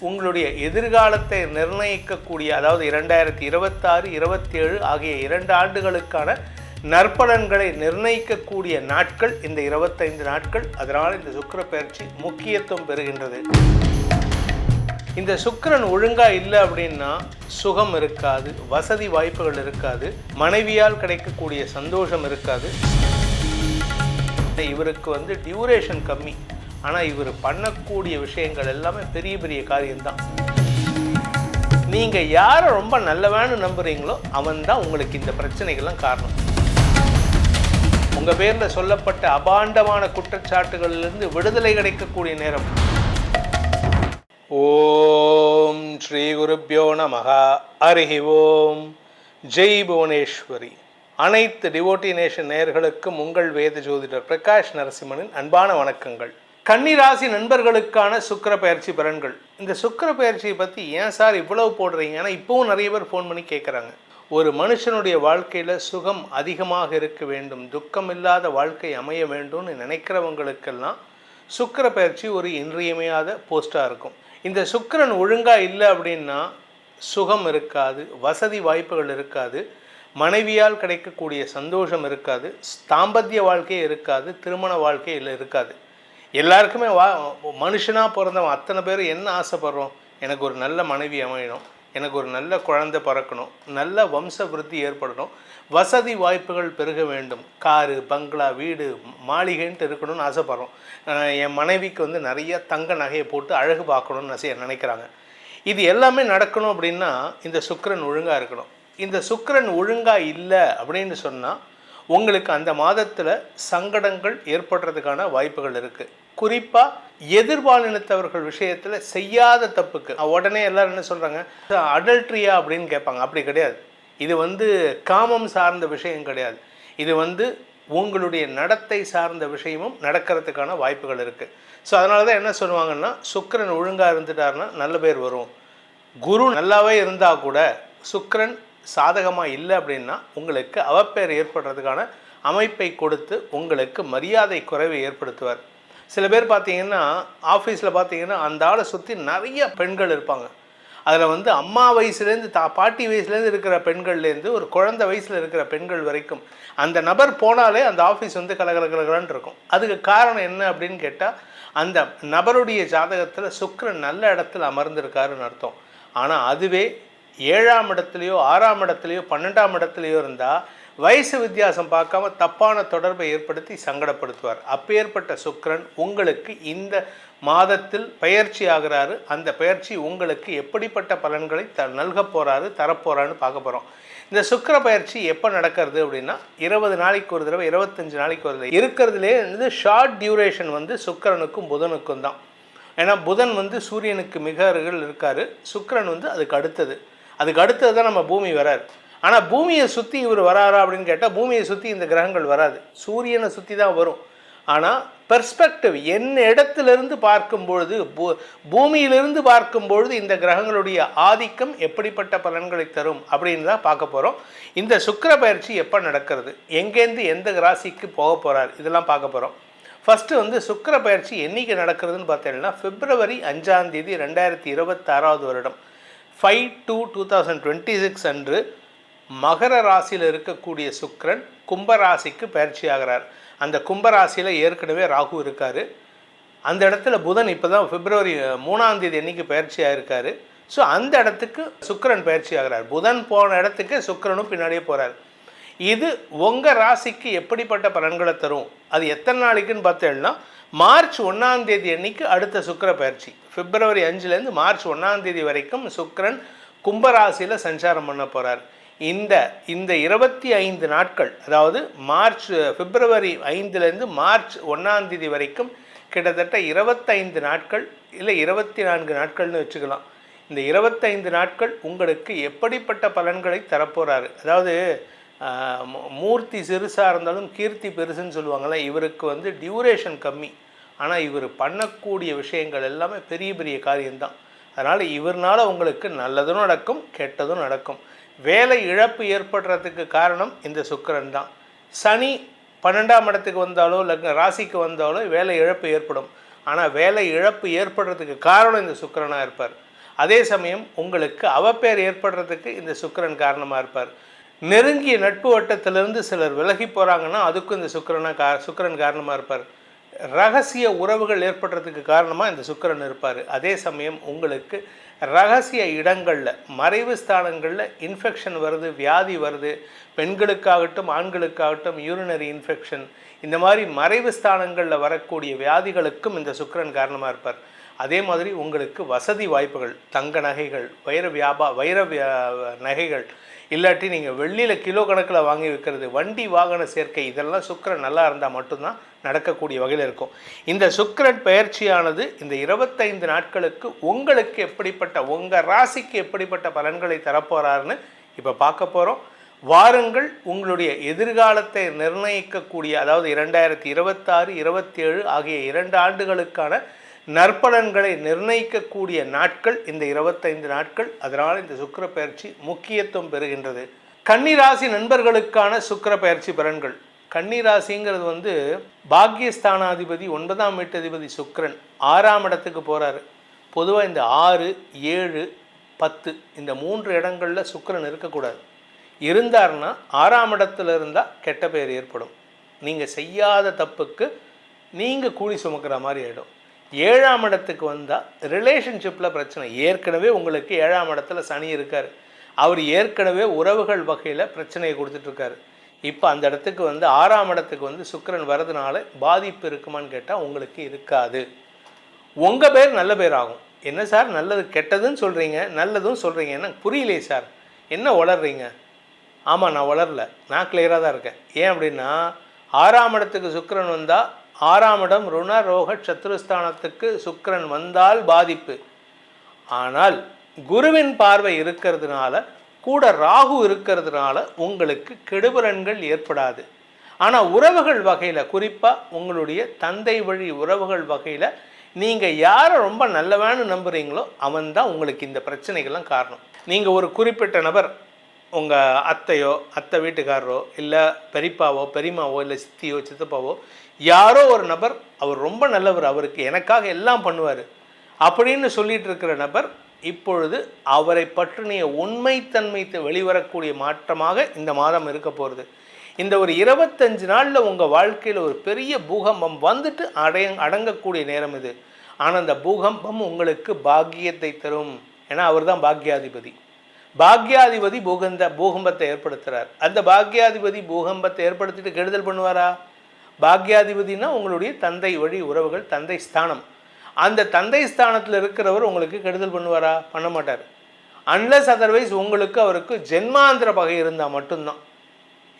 உங்களுடைய எதிர்காலத்தை நிர்ணயிக்கக்கூடிய, அதாவது 2026, 27 ஆகிய 2 ஆண்டுகளுக்கான நற்பலன்களை நிர்ணயிக்கக்கூடிய நாட்கள் இந்த 25 நாட்கள். அதனால் இந்த சுக்கிர பயிற்சி முக்கியத்துவம் பெறுகின்றது. இந்த சுக்கிரன் ஒழுங்கா இல்லை அப்படின்னா சுகம் இருக்காது, வசதி வாய்ப்புகள் இருக்காது, மனைவியால் கிடைக்கக்கூடிய சந்தோஷம் இருக்காது. இவருக்கு டியூரேஷன் கம்மி, ஆனால் இவர் பண்ணக்கூடிய விஷயங்கள் எல்லாமே பெரிய பெரிய காரியம்தான். நீங்கள் யாரை ரொம்ப நல்லவேன்னு நம்புகிறீங்களோ அவன் தான் உங்களுக்கு இந்த பிரச்சனைகள்லாம் காரணம். உங்கள் பேரில் சொல்லப்பட்ட அபாண்டமான குற்றச்சாட்டுகளிலிருந்து விடுதலை கிடைக்கக்கூடிய நேரம். ஓம் ஸ்ரீ குருப்யோ நமஹ. ஹரிஹி ஓம். ஜெய் புவனேஸ்வரி. அனைத்து டிவோட்டி நேஷன் நேயர்களுக்கும் உங்கள் வேத ஜோதிடர் பிரகாஷ் நரசிம்மனின் அன்பான வணக்கங்கள். கன்னிராசி நண்பர்களுக்கான சுக்கிர பயிற்சி பலன்கள். இந்த சுக்கிர பயிற்சியை பற்றி ஏன் சார் இவ்வளவு போடுறீங்க? ஏன்னா இப்போவும் நிறைய பேர் ஃபோன் பண்ணி கேட்குறாங்க. ஒரு மனுஷனுடைய வாழ்க்கையில் சுகம் அதிகமாக இருக்க வேண்டும், துக்கம் இல்லாத வாழ்க்கை அமைய வேண்டும்னு நினைக்கிறவங்களுக்கெல்லாம் சுக்கிர பயிற்சி ஒரு இன்றியமையாத போஸ்டாக இருக்கும். இந்த சுக்கிரன் ஒழுங்காக இல்லை அப்படின்னா சுகம் இருக்காது, வசதி வாய்ப்புகள் இருக்காது, மனைவியால் கிடைக்கக்கூடிய சந்தோஷம் இருக்காது, தாம்பத்திய வாழ்க்கையே இருக்காது, திருமண வாழ்க்கையில் இருக்காது. எல்லாருக்குமே மனுஷனாக பிறந்தவன் அத்தனை பேர் என்ன ஆசைப்படுறோம்? எனக்கு ஒரு நல்ல மனைவி அமையணும், எனக்கு ஒரு நல்ல குழந்தை பிறக்கணும், நல்ல வம்ச விருத்தி ஏற்படணும், வசதி வாய்ப்புகள் பெருக வேண்டும், காரு பங்களா வீடு மாளிகைன்ட்டு இருக்கணும்னு ஆசைப்படுறோம். என் மனைவிக்கு நிறைய தங்க நகையை போட்டு அழகு பார்க்கணும்னு நினைக்கிறாங்க. இது எல்லாமே நடக்கணும் அப்படின்னா இந்த சுக்கிரன் ஒழுங்காக இருக்கணும். இந்த சுக்கிரன் ஒழுங்காக இல்லை அப்படின்னு சொன்னால் உங்களுக்கு அந்த மாதத்தில் சங்கடங்கள் ஏற்படுறதுக்கான வாய்ப்புகள் இருக்குது. குறிப்பாக எதிர்பாலினத்தவர்கள் விஷயத்தில் செய்யாத தப்புக்கு உடனே எல்லோரும் என்ன சொல்கிறாங்க, அடல்ட்ரியா அப்படின்னு கேட்பாங்க. அப்படி கிடையாது. இது காமம் சார்ந்த விஷயம் கிடையாது. இது உங்களுடைய நடத்தை சார்ந்த விஷயமும் நடக்கிறதுக்கான வாய்ப்புகள் இருக்குது. ஸோ அதனால தான் என்ன சொல்லுவாங்கன்னா, சுக்கிரன் ஒழுங்காக இருந்துட்டாருன்னா நல்ல பேர் வரும். குரு நல்லாவே இருந்தால் கூட சுக்கிரன் சாதகமாக இல்லை அப்படின்னா உங்களுக்கு அவப்பேர் ஏற்படுறதுக்கான அமைப்பை கொடுத்து உங்களுக்கு மரியாதை குறைவை ஏற்படுத்துவார். சில பேர் பார்த்தீங்கன்னா ஆஃபீஸில் பார்த்தீங்கன்னா அந்த ஆளை சுற்றி நிறைய பெண்கள் இருப்பாங்க. அதில் அம்மா வயசுலேருந்து பாட்டி வயசுலேருந்து இருக்கிற பெண்கள்லேருந்து ஒரு குழந்தை வயசில் இருக்கிற பெண்கள் வரைக்கும் அந்த நபர் போனாலே அந்த ஆஃபீஸ் கலகலகலன்னு இருக்கும். அதுக்கு காரணம் என்ன அப்படின்னு கேட்டால், அந்த நபருடைய ஜாதகத்தில் சுக்கிரன் நல்ல இடத்துல அமர்ந்திருக்காருன்னு அர்த்தம். ஆனால் அதுவே 7ஆம் இடத்துலையோ 6ஆம் இடத்துலையோ 12ஆம் இடத்துலையோ இருந்தால் வயசு வித்தியாசம் பார்க்காம தப்பான தொடர்பை ஏற்படுத்தி சங்கடப்படுத்துவார். அப்பேற்பட்ட சுக்கிரன் உங்களுக்கு இந்த மாதத்தில் பயிற்சி ஆகிறாரு. அந்த பயிற்சி உங்களுக்கு எப்படிப்பட்ட பலன்களை நல்க போகிறாரு, தரப்போகிறான்னு பார்க்க போகிறோம். இந்த சுக்கிர பயிற்சி எப்போ நடக்கிறது அப்படின்னா 20 நாளைக்கு ஒரு தடவை, 25 நாளைக்கு ஒரு தடவை இருக்கிறதுலே ஷார்ட் டியூரேஷன் சுக்கிரனுக்கும் புதனுக்கும் தான். ஏன்னா புதன் சூரியனுக்கு மிக அருகில் இருக்கார், சுக்கிரன் அதுக்கு அடுத்தது தான் நம்ம பூமி வராரு. ஆனால் பூமியை சுற்றி இவர் வராரா அப்படின்னு கேட்டால் பூமியை சுற்றி இந்த கிரகங்கள் வராது, சூரியனை சுற்றி தான் வரும். ஆனால் பெர்ஸ்பெக்டிவ் என்ன இடத்துலேருந்து பார்க்கும்பொழுது, பூமியிலிருந்து பார்க்கும்பொழுது இந்த கிரகங்களுடைய ஆதிக்கம் எப்படிப்பட்ட பலன்களை தரும் அப்படின்னு தான் பார்க்க போகிறோம். இந்த சுக்கிர பயிற்சி எப்போ நடக்கிறது, எங்கேருந்து எந்த ராசிக்கு போக போகிறார், இதெல்லாம் பார்க்க போகிறோம். ஃபஸ்ட்டு சுக்கிர பயிற்சி என்றைக்கு நடக்கிறதுன்னு பார்த்தீங்கன்னா February 5ஆம் தேதி 2026 வருடம் 5/2/2026 அன்று மகர ராசியில் இருக்கக்கூடிய சுக்கிரன் கும்பராசிக்கு பயிற்சி ஆகிறார். அந்த கும்பராசியில் ஏற்கனவே ராகு இருக்கார். அந்த இடத்துல புதன் இப்போ தான் February 3ஆம் தேதி அன்றைக்கி பயிற்சி ஆகிருக்காரு. ஸோ அந்த இடத்துக்கு சுக்கிரன் பயிற்சி ஆகிறார். புதன் போன இடத்துக்கு சுக்கிரனும் பின்னாடியே போகிறார். இது உங்கள் ராசிக்கு எப்படிப்பட்ட பலன்களை தரும், அது எத்தனை நாளைக்குன்னு பார்த்தீங்கன்னா மார்ச் 1ஆம் தேதி அன்னைக்கு அடுத்த சுக்கிர பயிற்சி. February 5லேருந்து மார்ச் 1ஆம் தேதி வரைக்கும் சுக்கிரன் கும்பராசியில் சஞ்சாரம் பண்ண போகிறார். இந்த 25 நாட்கள், அதாவது February 5லேருந்து மார்ச் 1ஆம் தேதி வரைக்கும் கிட்டத்தட்ட 25 நாட்கள் இல்லை 24 நாட்கள்னு வச்சுக்கலாம். இந்த 25 நாட்கள் உங்களுக்கு எப்படிப்பட்ட பலன்களை தரப்போகிறாரு. அதாவது மூர்த்தி சிறுசாக இருந்தாலும் கீர்த்தி பெருசுன்னு சொல்லுவாங்கள்ல. இவருக்கு டியூரேஷன் கம்மி, ஆனால் இவர் பண்ணக்கூடிய விஷயங்கள் எல்லாமே பெரிய பெரிய காரியம்தான். அதனால் இவர்னால் உங்களுக்கு நல்லதும் நடக்கும், கெட்டதும் நடக்கும். வேலை இழப்பு ஏற்படுறதுக்கு காரணம் இந்த சுக்கிரன் தான். சனி 12ஆம் இடத்துக்கு வந்தாலோ ராசிக்கு வந்தாலோ வேலை இழப்பு ஏற்படும். ஆனால் வேலை இழப்பு ஏற்படுறதுக்கு காரணம் இந்த சுக்கிரனாக இருப்பார். அதே சமயம் உங்களுக்கு அவப்பேர் ஏற்படுறதுக்கு இந்த சுக்கிரன் காரணமாக இருப்பார். நெருங்கிய நட்பு வட்டத்திலிருந்து சிலர் விலகி போகிறாங்கன்னா அதுக்கும் இந்த சுக்கிரன் காரணமாக இருப்பார். ரகசிய உறவுகள் ஏற்படுறதுக்கு காரணமாக இந்த சுக்கிரன் இருப்பார். அதே சமயம் உங்களுக்கு ரகசிய இடங்களில் மறைவு ஸ்தானங்களில் இன்ஃபெக்ஷன் வருது, வியாதி வருது, பெண்களுக்காகட்டும் ஆண்களுக்காகட்டும் யூரினரி இன்ஃபெக்ஷன், இந்த மாதிரி மறைவு ஸ்தானங்களில் வரக்கூடிய வியாதிகளுக்கும் இந்த சுக்கிரன் காரணமாக இருப்பார். அதே மாதிரி உங்களுக்கு வசதி வாய்ப்புகள், தங்க நகைகள், வைர நகைகள், இல்லாட்டி நீங்கள் வெள்ளியில் கிலோ கணக்கில் வாங்கி வைக்கிறது, வண்டி வாகன சேர்க்கை, இதெல்லாம் சுக்கிரன் நல்லா இருந்தால் மட்டும்தான் நடக்கக்கூடிய வகையில் இருக்கும். இந்த சுக்கிரன் பயிற்சியானது இந்த 25 நாட்களுக்கு உங்களுக்கு எப்படிப்பட்ட, உங்கள் ராசிக்கு எப்படிப்பட்ட பலன்களை தரப்போகிறாருன்னு இப்போ பார்க்க போகிறோம். வாருங்கள், உங்களுடைய எதிர்காலத்தை நிர்ணயிக்கக்கூடிய, அதாவது 2026, 27 ஆகிய 2 ஆண்டுகளுக்கான நற்பலன்களை நிர்ணயிக்கக்கூடிய நாட்கள் இந்த 25 நாட்கள். அதனால் இந்த சுக்கிர பயிற்சி முக்கியத்துவம் பெறுகின்றது. கன்னிராசி நண்பர்களுக்கான சுக்கிர பயிற்சி பலன்கள். கன்னிராசிங்கிறது வந்து பாக்யஸ்தானாதிபதி 9ஆம் வீட்டதிபதி சுக்கிரன் 6ஆம் இடத்துக்கு போகிறாரு. பொதுவாக இந்த 6, 7, 10 இந்த 3 இடங்களில் சுக்கிரன் இருக்கக்கூடாது. இருந்தார்னா 6ஆம் இடத்துல இருந்தால் கெட்ட பெயர் ஏற்படும். நீங்கள் செய்யாத தப்புக்கு நீங்கள் கூலி சுமக்கிற மாதிரி ஆகிடும். 7ஆம் இடத்துக்கு வந்தால் ரிலேஷன்ஷிப்பில் பிரச்சனை. ஏற்கனவே உங்களுக்கு 7ஆம் இடத்துல சனி இருக்கார். அவர் ஏற்கனவே உறவுகள் வகையில் பிரச்சனையை கொடுத்துட்ருக்காரு. இப்போ அந்த இடத்துக்கு வந்து 6ஆம் இடத்துக்கு வந்து சுக்கிரன் வரதுனால பாதிப்பு இருக்குமான்னு கேட்டால் உங்களுக்கு இருக்காது. உங்கள் பேர் நல்ல பேர் ஆகும். என்ன சார் நல்லது கெட்டதுன்னு சொல்கிறீங்க, நல்லதும் சொல்கிறீங்க, என்ன புரியலையே சார், என்ன வளர்றீங்க? ஆமாம், நான் வளரல, நான் கிளியராக தான் இருக்கேன். ஏன் அப்படின்னா 6ஆம் இடத்துக்கு சுக்கிரன் வந்தால், 6ஆம் இடம் ருண ரோக சத்துருஸ்தானத்துக்கு சுக்கிரன் வந்தால் பாதிப்பு. ஆனால் குருவின் பார்வை இருக்கிறதுனால, கூட ராகு இருக்கிறதுனால உங்களுக்கு கெடுபலன்கள் ஏற்படாது. ஆனால் உறவுகள் வகையில், குறிப்பாக உங்களுடைய தந்தை வழி உறவுகள் வகையில் நீங்கள் யாரை ரொம்ப நல்லவான்னு நம்புகிறீங்களோ அவன்தான் உங்களுக்கு இந்த பிரச்சனைகள்லாம் காரணம். நீங்கள் ஒரு குறிப்பிட்ட நபர், உங்கள் அத்தையோ, அத்தை வீட்டுக்காரரோ, இல்லை பெரியப்பாவோ, பெரியமாவோ, இல்லை சித்தியோ, சித்தப்பாவோ, யாரோ ஒரு நபர் அவர் ரொம்ப நல்லவர், அவருக்கு எனக்காக எல்லாம் பண்ணுவார் அப்படின்னு சொல்லிட்டு இருக்கிற நபர் இப்பொழுது அவரை பற்றிய உண்மைத்தன்மை வெளிவரக்கூடிய மாற்றமாக இந்த மாதம் இருக்க போகிறது. இந்த ஒரு 25 நாளில் உங்கள் வாழ்க்கையில் ஒரு பெரிய பூகம்பம் வந்துட்டு அடங்கக்கூடிய நேரம் இது. ஆனால் அந்த பூகம்பம் உங்களுக்கு பாக்கியத்தை தரும். ஏன்னா அவர் தான் பாக்யாதிபதி. பாக்யாதிபதி பூகம்பத்தை ஏற்படுத்துகிறார். அந்த பாக்யாதிபதி பூகம்பத்தை ஏற்படுத்திட்டு கெடுதல் பண்ணுவாரா? பாக்யாதிபதினா உங்களுடைய தந்தை வழி உறவுகள், தந்தை ஸ்தானம். அந்த தந்தை ஸ்தானத்தில் இருக்கிறவர் உங்களுக்கு கெடுதல் பண்ணுவாரா? பண்ண மாட்டார். அன்லஸ் அதர்வைஸ் உங்களுக்கு அவருக்கு ஜென்மாந்திர பகை இருந்தால் மட்டும்தான்.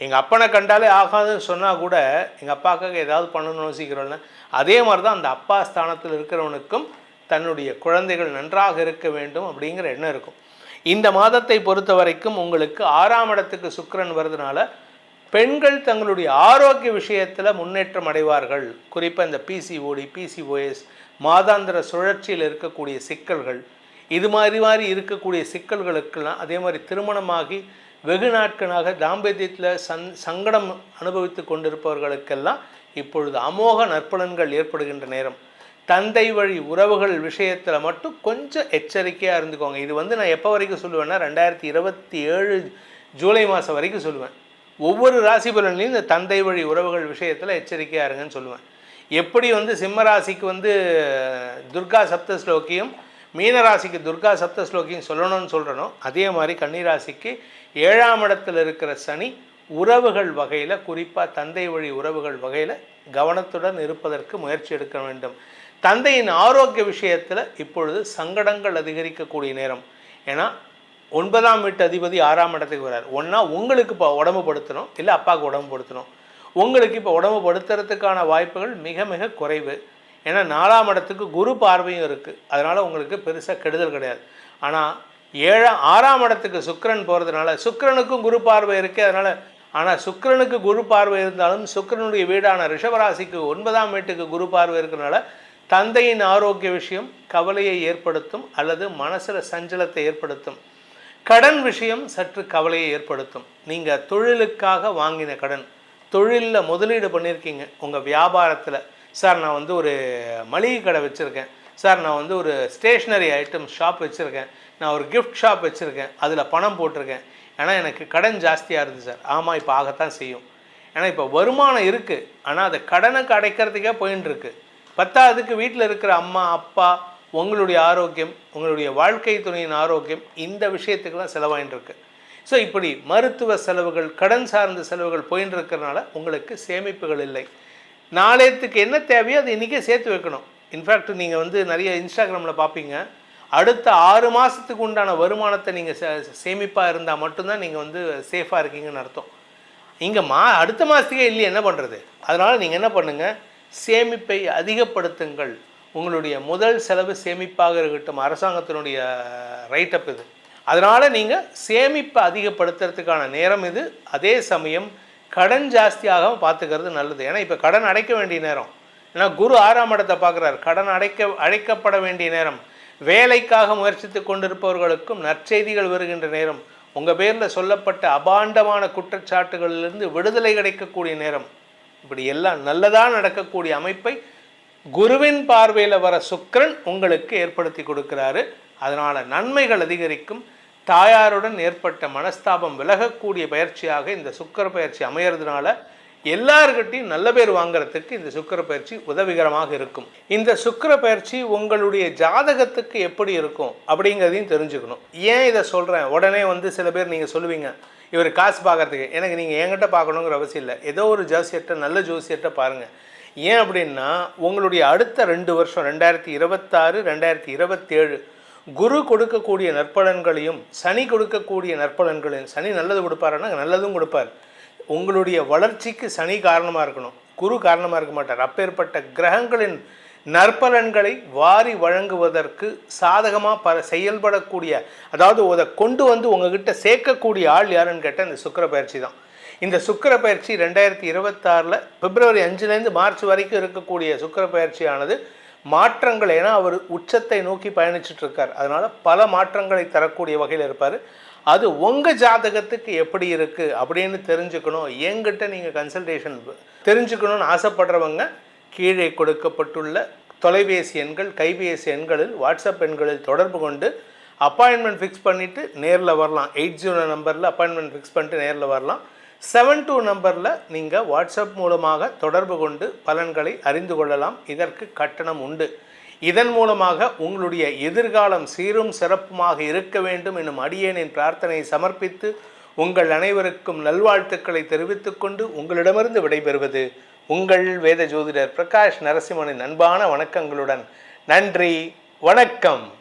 எங்கள் அப்பனை கண்டாலே ஆகாதுன்னு சொன்னால் கூட எங்கள் அப்பாவுக்காக ஏதாவது பண்ணணும்னு சீக்கிரம்ல, அதே மாதிரி தான் அந்த அப்பா ஸ்தானத்தில் இருக்கிறவனுக்கும் தன்னுடைய குழந்தைகள் நன்றாக இருக்க வேண்டும் அப்படிங்கிற எண்ணம் இருக்கும். இந்த மாதத்தை பொறுத்த வரைக்கும் உங்களுக்கு 6ஆம் இடத்துக்கு சுக்கிரன் வருதுனால பெண்கள் தங்களுடைய ஆரோக்கிய விஷயத்தில் முன்னேற்றம் அடைவார்கள். குறிப்பாக இந்த பிசிஓடி, பிசிஓஎஸ், மாதாந்திர சுழற்சியில் இருக்கக்கூடிய சிக்கல்கள், இது மாதிரி இருக்கக்கூடிய சிக்கல்களுக்கெல்லாம், அதே மாதிரி திருமணமாகி வெகு நாட்களாக தாம்பத்தியத்தில் சங்கடம் அனுபவித்து கொண்டிருப்பவர்களுக்கெல்லாம் இப்பொழுது அமோக நற்பலன்கள் ஏற்படுகின்ற நேரம். தந்தை வழி உறவுகள் விஷயத்தில் மட்டும் கொஞ்சம் எச்சரிக்கையாக இருந்துக்கோங்க. இது வந்து நான் எப்போ வரைக்கும் சொல்லுவேன்னா 2027 ஜூலை மாதம் வரைக்கும் சொல்லுவேன். ஒவ்வொரு ராசி பலன்லையும் இந்த தந்தை வழி உறவுகள் விஷயத்தில் எச்சரிக்கையாக இருங்கன்னு சொல்லுவேன். எப்படி வந்து சிம்ம ராசிக்கு வந்து துர்கா சப்தஸ்லோக்கியும், மீனராசிக்கு துர்கா சப்தஸ்லோக்கியும் சொல்லணும்னு சொல்கிறனோ, அதே மாதிரி கன்னிராசிக்கு 7ஆம் இடத்தில் இருக்கிற சனி உறவுகள் வகையில், குறிப்பாக தந்தை வழி உறவுகள் வகையில் கவனத்துடன் இருப்பதற்கு முயற்சி எடுக்க வேண்டும். தந்தையின் ஆரோக்கிய விஷயத்தில் இப்பொழுது சங்கடங்கள் அதிகரிக்கக்கூடிய நேரம். ஏன்னா 9ஆம் வீட்டு அதிபதி 6ஆம் இடத்துக்கு வர்றார். ஒன்றா உங்களுக்கு இப்போ உடம்பு படுத்தணும், இல்லை அப்பாவுக்கு உடம்பு படுத்தணும். உங்களுக்கு இப்போ உடம்பு படுத்துறதுக்கான வாய்ப்புகள் மிக மிக குறைவு. ஏன்னா 4ஆம் இடத்துக்கு குரு பார்வையும் இருக்குது. அதனால் உங்களுக்கு பெருசாக கெடுதல் கிடையாது. ஆனால் 6ஆம் இடத்துக்கு சுக்கிரன் போகிறதுனால, சுக்கிரனுக்கும் குரு பார்வை இருக்குது. ஆனால் சுக்கிரனுக்கு குரு பார்வை இருந்தாலும் சுக்கிரனுடைய வீடான ரிஷபராசிக்கு 9ஆம் வீட்டுக்கு குரு பார்வை இருக்கிறதுனால தந்தையின் ஆரோக்கிய விஷயம் கவலையை ஏற்படுத்தும், அல்லது மனசில் சஞ்சலத்தை ஏற்படுத்தும். கடன் விஷயம் சற்று கவலையை ஏற்படுத்தும். நீங்கள் தொழிலுக்காக வாங்கின கடன், தொழிலில் முதலீடு பண்ணியிருக்கீங்க உங்கள் வியாபாரத்தில். சார் நான் வந்து ஒரு மளிகை கடை வச்சுருக்கேன், சார் நான் வந்து ஒரு ஸ்டேஷ்னரி ஐட்டம் ஷாப் வச்சுருக்கேன், நான் ஒரு கிஃப்ட் ஷாப் வச்சுருக்கேன், அதில் பணம் போட்டிருக்கேன், ஆனால் எனக்கு கடன் ஜாஸ்தியாக இருக்குது சார். ஆமாம், இப்போ ஆகத்தான் செய்யும். ஏன்னா இப்போ வருமானம் இருக்குது, ஆனால் அதை கடனுக்கு அடைக்கிறதுக்கே போயின்னு இருக்கு. பத்தாவதுக்கு வீட்டில் இருக்கிற அம்மா அப்பா, உங்களுடைய ஆரோக்கியம், உங்களுடைய வாழ்க்கை துணையின் ஆரோக்கியம், இந்த விஷயத்துக்கெல்லாம் செலவாயின்னு இருக்கு. ஸோ இப்படி மருத்துவ செலவுகள், கடன் சார்ந்த செலவுகள் போயின்னு இருக்கிறனால உங்களுக்கு சேமிப்புகள் இல்லை. நாளையத்துக்கு என்ன தேவையோ அதை இன்றைக்கே சேர்த்து வைக்கணும். இன்ஃபேக்ட் நீங்கள் வந்து நிறைய இன்ஸ்டாகிராமில் பார்ப்பீங்க, அடுத்த 6 மாதத்துக்கு உண்டான வருமானத்தை நீங்கள் சேமிப்பாக இருந்தால் மட்டும்தான் நீங்கள் வந்து சேஃபாக இருக்கீங்கன்னு அர்த்தம். இங்கே அடுத்த மாதத்துக்கே இல்லையே, என்ன பண்ணுறது? அதனால் நீங்கள் என்ன பண்ணுங்கள், சேமிப்பை அதிகப்படுத்துங்கள். உங்களுடைய முதல் செலவு சேமிப்பாக இருக்கட்டும், அரசாங்கத்தினுடைய ரைட்டப் இது. அதனால் நீங்கள் சேமிப்பை அதிகப்படுத்துறதுக்கான நேரம் இது. அதே சமயம் கடன் ஜாஸ்தியாகாமல் பார்த்துக்கிறது நல்லது. ஏன்னா இப்போ கடன் அடைக்க வேண்டிய நேரம். ஏன்னா குரு 6ஆம் இடத்தை பார்க்குறாரு. கடன் அடைக்கப்பட வேண்டிய நேரம். வேலைக்காக முயற்சித்து கொண்டிருப்பவர்களுக்கும் நற்செய்திகள் வருகின்ற நேரம். உங்கள் பேரில் சொல்லப்பட்ட அபாண்டமான குற்றச்சாட்டுகளிலிருந்து விடுதலை கிடைக்கக்கூடிய நேரம். இப்படி எல்லாம் நல்லதாக நடக்கக்கூடிய அமைப்பை குருவின் பார்வையில் வர சுக்கிரன் உங்களுக்கு ஏற்படுத்தி கொடுக்குறாரு. அதனால் நன்மைகள் அதிகரிக்கும். தாயாருடன் ஏற்பட்ட மனஸ்தாபம் விலகக்கூடிய பயிற்சியாக இந்த சுக்கிர பயிற்சி அமையறதுனால எல்லார்கிட்டையும் நல்ல பேர் வாங்கிறதுக்கு இந்த சுக்கிர பயிற்சி உதவிகரமாக இருக்கும். இந்த சுக்கிர பயிற்சி உங்களுடைய ஜாதகத்துக்கு எப்படி இருக்கும் அப்படிங்கிறதையும் தெரிஞ்சுக்கணும். ஏன் இதை சொல்கிறேன், உடனே வந்து சில பேர் நீங்கள் சொல்லுவீங்க, இவர் காசு பார்க்கறதுக்கு. எனக்கு நீங்கள் என்கிட்ட பார்க்கணுங்கிற அவசியம் இல்லை. ஏதோ ஒரு ஜோசியர்கிட்ட, நல்ல ஜோசியர்கிட்ட பாருங்கள். ஏன் அப்படின்னா உங்களுடைய அடுத்த 2 வருஷம் 2026 2027 குரு கொடுக்கக்கூடிய நற்பலன்களையும் சனி கொடுக்கக்கூடிய நற்பலன்களையும், சனி நல்லது கொடுப்பாருன்னா நல்லதும் கொடுப்பார். உங்களுடைய வளர்ச்சிக்கு சனி காரணமாக இருக்கணும், குரு காரணமாக இருக்க மாட்டார். அப்பேற்பட்ட கிரகங்களின் நற்பலன்களை வாரி வழங்குவதற்கு சாதகமாக செயல்படக்கூடிய, அதாவது அதை கொண்டு வந்து உங்ககிட்ட சேர்க்கக்கூடிய ஆள் யாருன்னு கேட்டால் இந்த சுக்கிர பயிற்சி தான். இந்த சுக்கிர பயிற்சி 2026 பிப்ரவரி 5 மார்ச் வரைக்கும் இருக்கக்கூடிய சுக்கிர பயிற்சியானது மாற்றங்கள், ஏன்னா அவர் உச்சத்தை நோக்கி பயணிச்சுட்ருக்கார். அதனால் பல மாற்றங்களை தரக்கூடிய வகையில் இருப்பார். அது உங்கள் ஜாதகத்துக்கு எப்படி இருக்குது அப்படின்னு தெரிஞ்சுக்கணும். என்கிட்ட நீங்கள் கன்சல்டேஷன் தெரிஞ்சுக்கணும்னு ஆசைப்படுறவங்க கீழே கொடுக்கப்பட்டுள்ள தொலைபேசி எண்கள், கைபேசி எண்களில், வாட்ஸ்அப் எண்களில் தொடர்பு கொண்டு அப்பாயின்மெண்ட் ஃபிக்ஸ் பண்ணிவிட்டு நேரில் வரலாம். 80 நம்பரில் அப்பாயின்மெண்ட் ஃபிக்ஸ் பண்ணிட்டு நேரில் வரலாம். 72 நம்பரில் நீங்கள் வாட்ஸ்அப் மூலமாக தொடர்பு கொண்டு பலன்களை அறிந்து கொள்ளலாம். இதற்கு கட்டணம் உண்டு. இதன் மூலமாக உங்களுடைய எதிர்காலம் சீரும் சிறப்புமாக இருக்க வேண்டும் என்னும் அடியேனின் பிரார்த்தனையை சமர்ப்பித்து உங்கள் அனைவருக்கும் நல்வாழ்த்துக்களை தெரிவித்துக்கொண்டு உங்களிடமிருந்து விடைபெறுவது உங்கள் வேத ஜோதிடர் பிரகாஷ் நரசிம்மனின் அன்பான வணக்கங்களுடன். நன்றி, வணக்கம்.